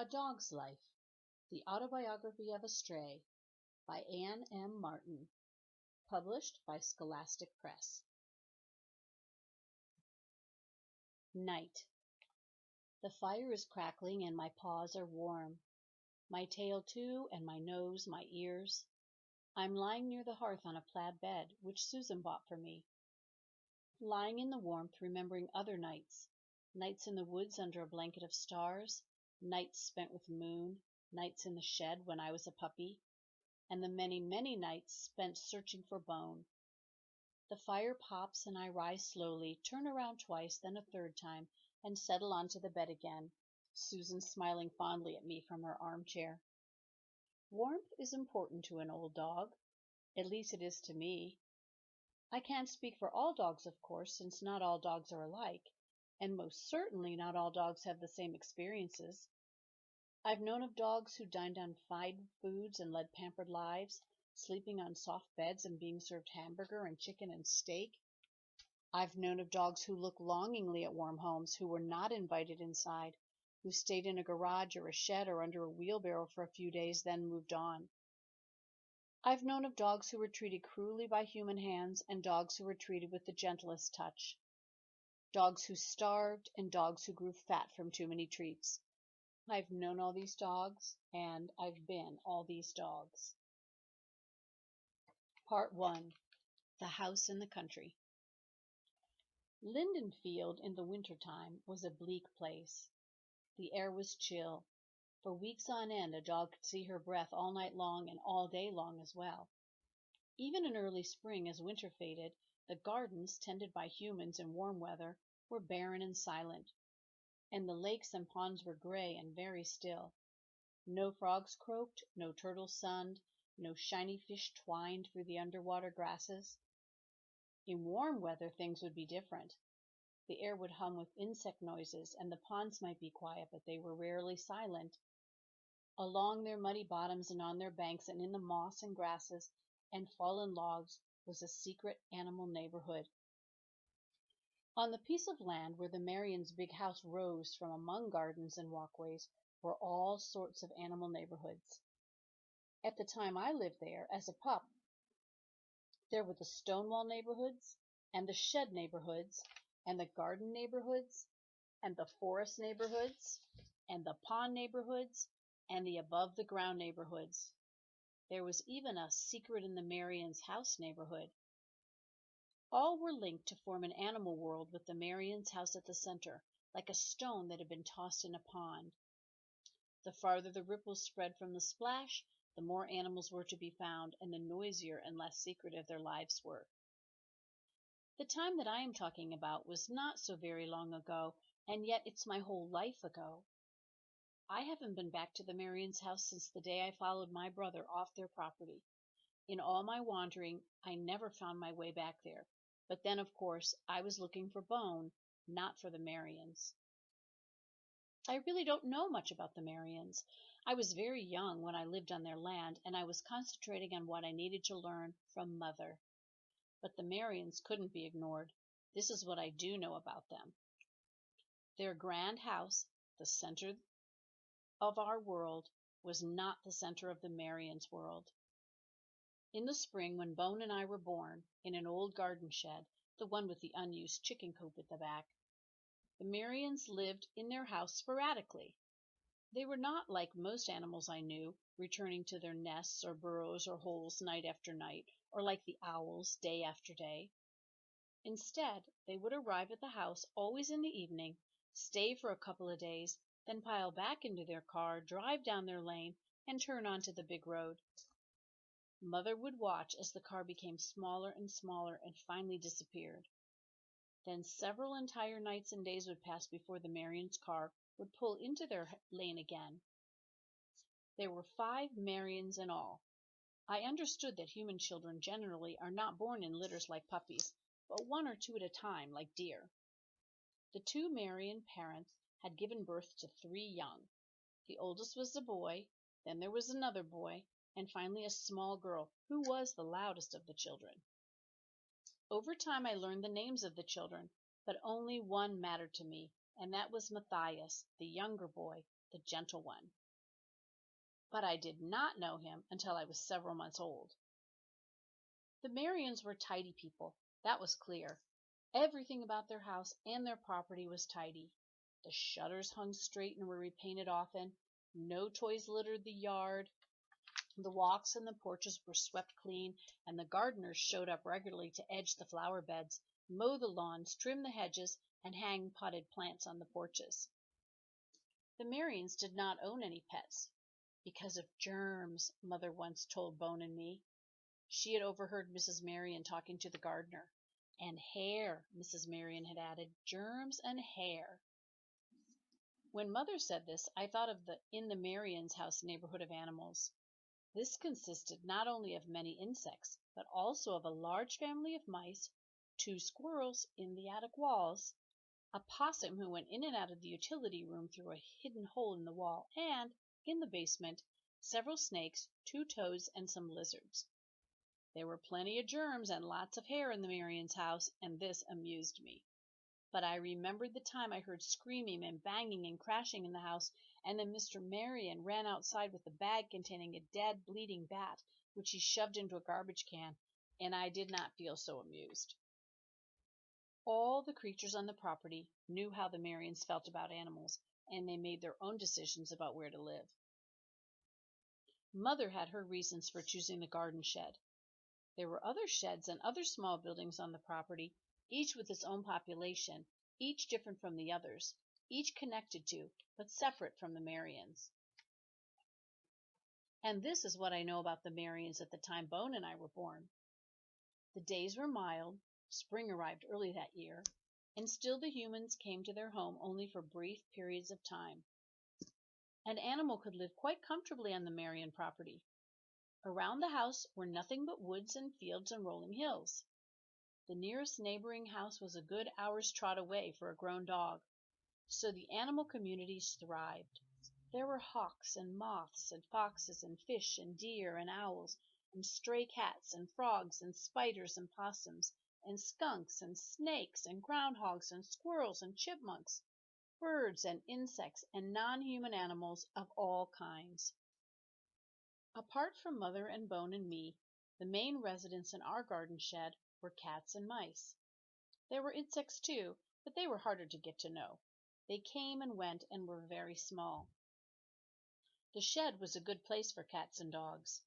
A Dog's Life, The Autobiography of a Stray, by Anne M. Martin, published by Scholastic Press. Night. The fire is crackling and my paws are warm. My tail too, and my nose, my ears. I'm lying near the hearth on a plaid bed, which Susan bought for me. Lying in the warmth, remembering other nights. Nights in the woods under a blanket of stars, nights spent with the moon, nights in the shed when I was a puppy, and the many, many nights spent searching for bone. The fire pops and I rise slowly, turn around twice, then a third time, and settle onto the bed again, Susan smiling fondly at me from her armchair. Warmth is important to an old dog. At least it is to me. I can't speak for all dogs, of course, since not all dogs are alike, and most certainly not all dogs have the same experiences. I've known of dogs who dined on fine foods and led pampered lives, sleeping on soft beds and being served hamburger and chicken and steak. I've known of dogs who looked longingly at warm homes, who were not invited inside, who stayed in a garage or a shed or under a wheelbarrow for a few days, then moved on. I've known of dogs who were treated cruelly by human hands and dogs who were treated with the gentlest touch. Dogs who starved and dogs who grew fat from too many treats. I've known all these dogs, and I've been all these dogs. Part 1. The House in the Country. Lindenfield in the winter-time was a bleak place. The air was chill. For weeks on end a dog could see her breath all night long and all day long as well. Even in early spring, as winter faded, the gardens, tended by humans in warm weather, were barren and silent, and the lakes and ponds were gray and very still. No frogs croaked, no turtles sunned, no shiny fish twined through the underwater grasses. In warm weather things would be different. The air would hum with insect noises, and the ponds might be quiet, but they were rarely silent. Along their muddy bottoms and on their banks and in the moss and grasses and fallen logs was a secret animal neighborhood. On the piece of land where the Marions' big house rose from among gardens and walkways were all sorts of animal neighborhoods. At the time I lived there, as a pup, there were the Stonewall neighborhoods, and the shed neighborhoods, and the garden neighborhoods, and the forest neighborhoods, and the pond neighborhoods, and the above-the-ground neighborhoods. There was even a secret in the Marions' house neighborhood. All were linked to form an animal world with the Marions' house at the center, like a stone that had been tossed in a pond. The farther the ripples spread from the splash, the more animals were to be found, and the noisier and less secretive their lives were. The time that I am talking about was not so very long ago, and yet it's my whole life ago. I haven't been back to the Marions' house since the day I followed my brother off their property. In all my wandering, I never found my way back there. But then, of course, I was looking for Bone, not for the Marions. I really don't know much about the Marions. I was very young when I lived on their land, and I was concentrating on what I needed to learn from Mother. But the Marions couldn't be ignored. This is what I do know about them. Their grand house, the center of our world, was not the center of the Marions' world. In the spring, when Bone and I were born, in an old garden shed, the one with the unused chicken coop at the back, the Marions lived in their house sporadically. They were not like most animals I knew, returning to their nests or burrows or holes night after night, or like the owls day after day. Instead, they would arrive at the house always in the evening, stay for a couple of days, then pile back into their car, drive down their lane, and turn onto the big road. Mother would watch as the car became smaller and smaller and finally disappeared. Then several entire nights and days would pass before the Marions' car would pull into their lane again. There were 5 Marions in all. I understood that human children generally are not born in litters like puppies, but 1 or 2 at a time, like deer. The 2 Marion parents had given birth to 3 young. The oldest was a boy, then there was another boy, and finally a small girl, who was the loudest of the children. Over time I learned the names of the children, but only one mattered to me, and that was Matthias, the younger boy, the gentle one. But I did not know him until I was several months old. The Marions were tidy people, that was clear. Everything about their house and their property was tidy. The shutters hung straight and were repainted often. No toys littered the yard. The walks and the porches were swept clean, and the gardeners showed up regularly to edge the flower beds, mow the lawns, trim the hedges, and hang potted plants on the porches. The Marions did not own any pets. Because of germs, Mother once told Bone and me. She had overheard Mrs. Marion talking to the gardener. And hair, Mrs. Marion had added, germs and hair. When Mother said this, I thought of the In the Marions' House neighborhood of animals. This consisted not only of many insects, but also of a large family of mice, 2 squirrels in the attic walls, a possum who went in and out of the utility room through a hidden hole in the wall, and, in the basement, several snakes, 2 toads, and some lizards. There were plenty of germs and lots of hair in the Marions' house, and this amused me. But I remembered the time I heard screaming and banging and crashing in the house, and then Mr. Marion ran outside with a bag containing a dead, bleeding bat, which he shoved into a garbage can, and I did not feel so amused. All the creatures on the property knew how the Marions felt about animals, and they made their own decisions about where to live. Mother had her reasons for choosing the garden shed. There were other sheds and other small buildings on the property, each with its own population, each different from the others, each connected to, but separate from the Marions. And this is what I know about the Marions at the time Bone and I were born. The days were mild, spring arrived early that year, and still the humans came to their home only for brief periods of time. An animal could live quite comfortably on the Marion property. Around the house were nothing but woods and fields and rolling hills. The nearest neighboring house was a good hour's trot away for a grown dog, so the animal communities thrived. There were hawks and moths and foxes and fish and deer and owls and stray cats and frogs and spiders and possums and skunks and snakes and groundhogs and squirrels and chipmunks, birds and insects and non-human animals of all kinds. Apart from Mother and Bone and me, the main residents in our garden shed were cats and mice. There were insects too, but they were harder to get to know. They came and went and were very small. The shed was a good place for cats and dogs.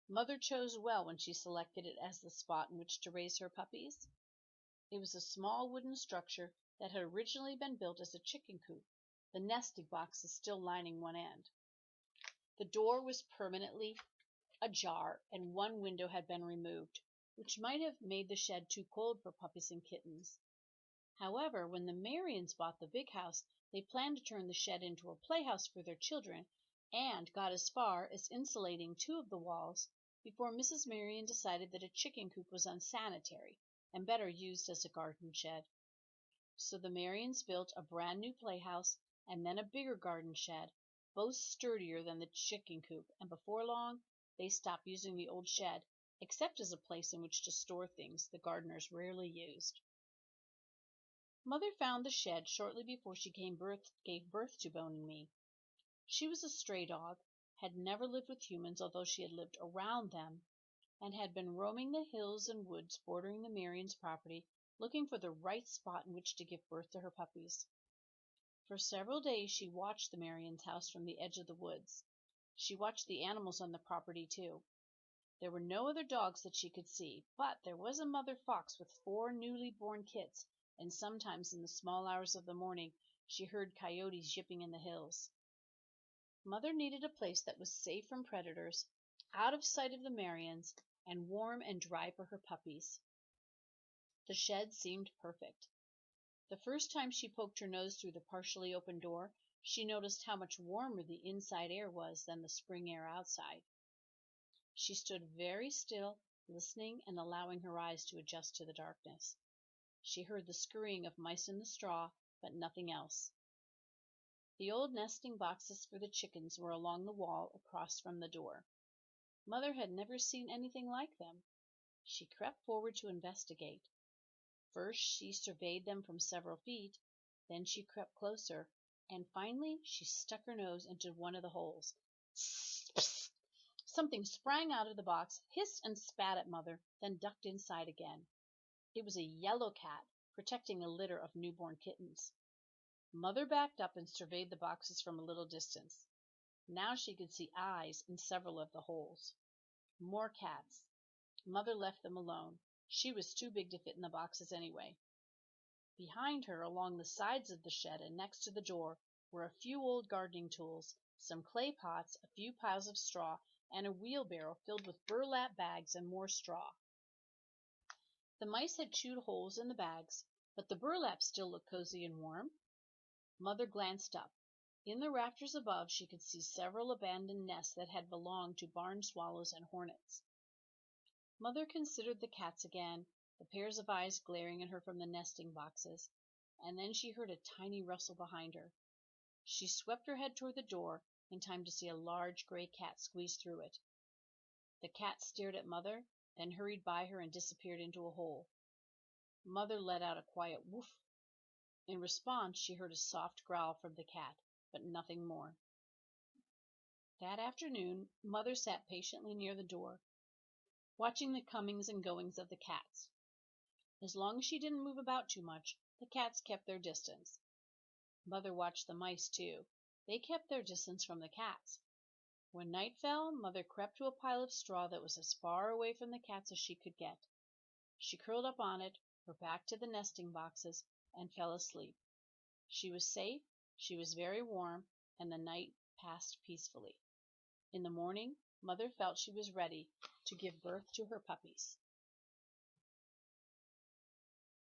Mother chose well when she selected it as the spot in which to raise her puppies. It was a small wooden structure that had originally been built as a chicken coop, the nesting boxes still lining one end. The door was permanently ajar, and one window had been removed, which might have made the shed too cold for puppies and kittens. However, when the Marions bought the big house, they planned to turn the shed into a playhouse for their children, and got as far as insulating 2 of the walls before Mrs. Marion decided that a chicken coop was unsanitary and better used as a garden shed. So the Marions built a brand new playhouse and then a bigger garden shed, both sturdier than the chicken coop, and before long they stopped using the old shed, except as a place in which to store things the gardeners rarely used. Mother found the shed shortly before she gave birth to Bone and me. She was a stray dog, had never lived with humans, although she had lived around them, and had been roaming the hills and woods bordering the Marions' property, looking for the right spot in which to give birth to her puppies. For several days she watched the Marions' house from the edge of the woods. She watched the animals on the property, too. There were no other dogs that she could see, but there was a mother fox with 4 newly born kits, and sometimes in the small hours of the morning she heard coyotes yipping in the hills. Mother needed a place that was safe from predators, out of sight of the Marions, and warm and dry for her puppies. The shed seemed perfect. The first time she poked her nose through the partially open door, she noticed how much warmer the inside air was than the spring air outside. She stood very still, listening and allowing her eyes to adjust to the darkness. She heard the scurrying of mice in the straw, but nothing else. The old nesting boxes for the chickens were along the wall across from the door. Mother had never seen anything like them. She crept forward to investigate. First she surveyed them from several feet, Then she crept closer, and finally she stuck her nose into one of the holes. Something sprang out of the box, hissed and spat at Mother, then ducked inside again. It was a yellow cat, protecting a litter of newborn kittens. Mother backed up and surveyed the boxes from a little distance. Now she could see eyes in several of the holes. More cats. Mother left them alone. She was too big to fit in the boxes anyway. Behind her, along the sides of the shed and next to the door, were a few old gardening tools, some clay pots, a few piles of straw, and a wheelbarrow filled with burlap bags and more straw. The mice had chewed holes in the bags, but the burlap still looked cozy and warm. Mother glanced up. In the rafters above she could see several abandoned nests that had belonged to barn swallows and hornets. Mother considered the cats again, the pairs of eyes glaring at her from the nesting boxes, and then she heard a tiny rustle behind her. She swept her head toward the door in time to see a large gray cat squeeze through it. The cat stared at Mother, then hurried by her and disappeared into a hole. Mother let out a quiet woof. In response, she heard a soft growl from the cat, but nothing more. That afternoon, Mother sat patiently near the door, watching the comings and goings of the cats. As long as she didn't move about too much, the cats kept their distance. Mother watched the mice, too. They kept their distance from the cats. When night fell, Mother crept to a pile of straw that was as far away from the cats as she could get. She curled up on it, her back to the nesting boxes, and fell asleep. She was safe, she was very warm, and the night passed peacefully. In the morning, Mother felt she was ready to give birth to her puppies.